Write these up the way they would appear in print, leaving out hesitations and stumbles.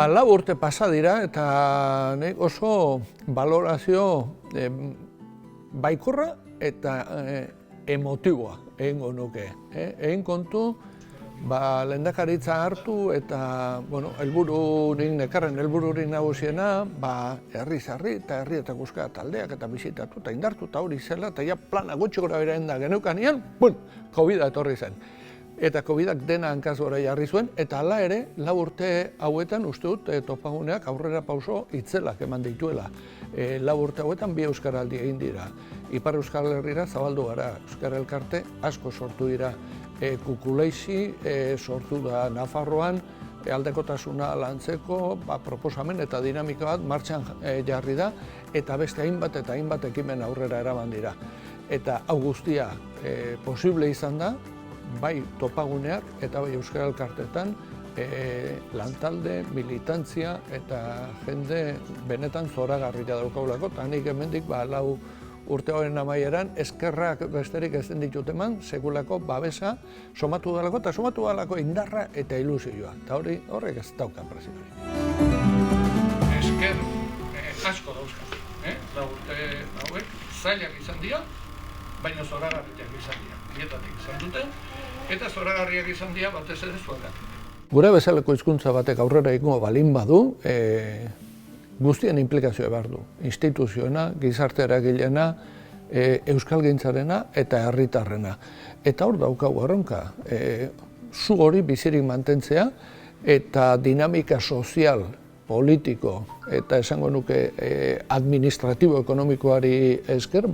Lau urte pasa dira eta oso balorazio baikorra eta emotiboa egingo nuke. Egin kontu, lehendakaritza hartu eta nekarren helbururik nagusiena herriz herri eta herrietako euskara taldeak eta bisitatu eta indartu eta hori zela eta plana gutxi gora bera enda geneukanean, COVID-a etorri zen. Eta COVID-ak dena hankaz gora jarri zuen, eta hala ere, 4 urte hauetan uste dut topaguneak aurrera pauso itzelak eman dituela. 4 urte hauetan 2 euskaraldi egin dira. Ipar Euskal Herrira zabaldu gara, Euskara Elkarte asko sortu dira. Kukuleixi sortu da Nafarroan, aldekotasuna lantzeko proposamen eta dinamika bat martxan jarri da, eta beste hainbat eta hainbat ekimen aurrera eraman dira. Eta hau guztia posible izan da, bai topaguneak eta bai Euskara Elkartetan lantalde, militantzia eta jende benetan zoragarria daukagulako, eta nik hemendik 4 urte horren amaieran eskerrak besterik ez den ditut eman, segulako babesa somatu dalako eta somatu dalako indarra eta ilusioa, eta horrek ez daukan presidori. Esker asko dauzka, 4 urte hauek zailak izan dira, baina zoragarriak izan dira, bietatik izan dute, eta zoragarriak izan dira batez ere zuagatik. Gure bezaleko hizkuntza batek aurrera egingo balin badu, guztien implikazioa behar du. Instituzioena, gizarte eragilena, euskalgintzarena eta herritarrena. Eta hor daukagu erronka, zu hori bizirik mantentzea eta dinamika sozial, politiko eta esango nuke administratibo-ekonomikoari esker,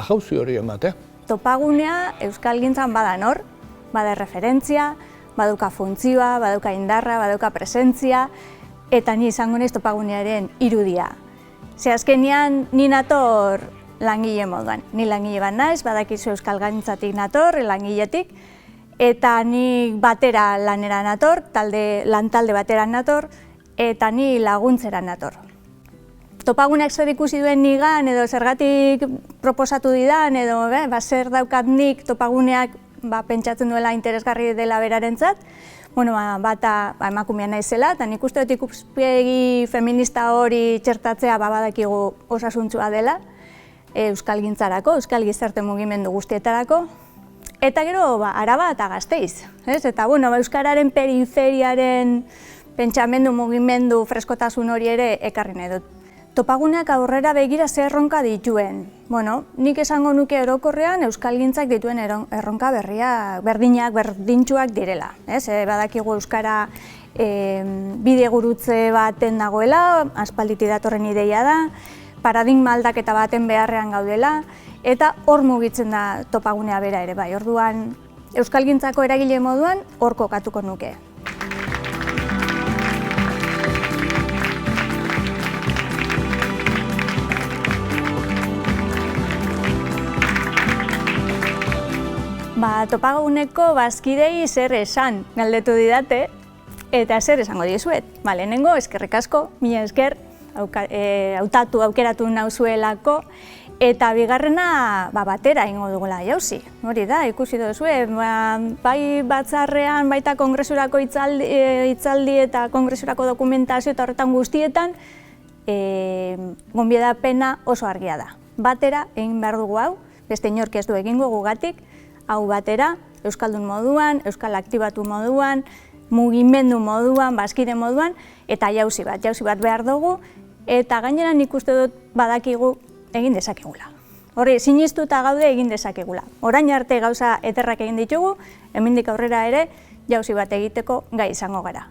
jauzi hori ematea. Topagunea euskalgintzan bada nor, bada referentzia, baduka funtzioa, baduka indarra, baduka presentzia, eta ni izango naiz topagunearen irudia. Ze azkenean ni nator langile moduan. Ni langile bat naiz, badakizu euskalgintzatik nator, langiletik, eta ni batera lanera nator, lantalde batera nator, eta ni laguntzera nator. Topaguneak zer ikusi duen nigan, edo zergatik proposatu didan, edo zer daukat nik topaguneak pentsatzen duela interesgarri dela berarentzat, bata emakumea naizela, eta nik uste dut ikuspegi feminista hori txertatzea badakigu osasuntsua dela, euskalgintzarako, euskal gizarte mugimendu guztietarako, eta gero Araba eta Gasteiz. Eta euskararen periferiaren pentsamendu mugimendu freskotasun hori ere ekarri nahi dut. Topaguneak aurrera begira ze erronka dituen. Nik esango nuke orokorrean euskalgintzak dituen erronka berdinak, berdintsuak direla. Badakigu euskara bide gurutze baten dagoela, aspalditik datorren ideia da, paradigma aldaketa baten beharrean gaudela, eta hor mugitzen da topagunea bera ere bai. Orduan, euskalgintzako eragile moduan hor kokatuko nuke. Topaguneko bazkidei zer esan galdetu didate, eta zer esango dizuet. Lehenengo, eskerrik asko, mila esker, aukeratu nauzuelako, eta bigarrena batera egingo dugula jauzi. Hori da, ikusi duzue, bai batzarrean, baita kongresurako hitzaldi eta kongresurako dokumentazio eta horretan guztietan, gonbiedapena oso argia da. Batera egin behar dugu hau, beste inork ez du egingo gugatik, hau batera, euskaldun moduan, euskal aktibatu moduan, mugimendu moduan, bazkide moduan, eta jauzi bat behar dugu, eta gainera nik uste dut badakigu egin dezakegula. Hori, sinistuta gaude egin dezakegula. Orain arte gauza ederrak egin ditugu, hemendik aurrera ere jauzi bat egiteko gai izango gara.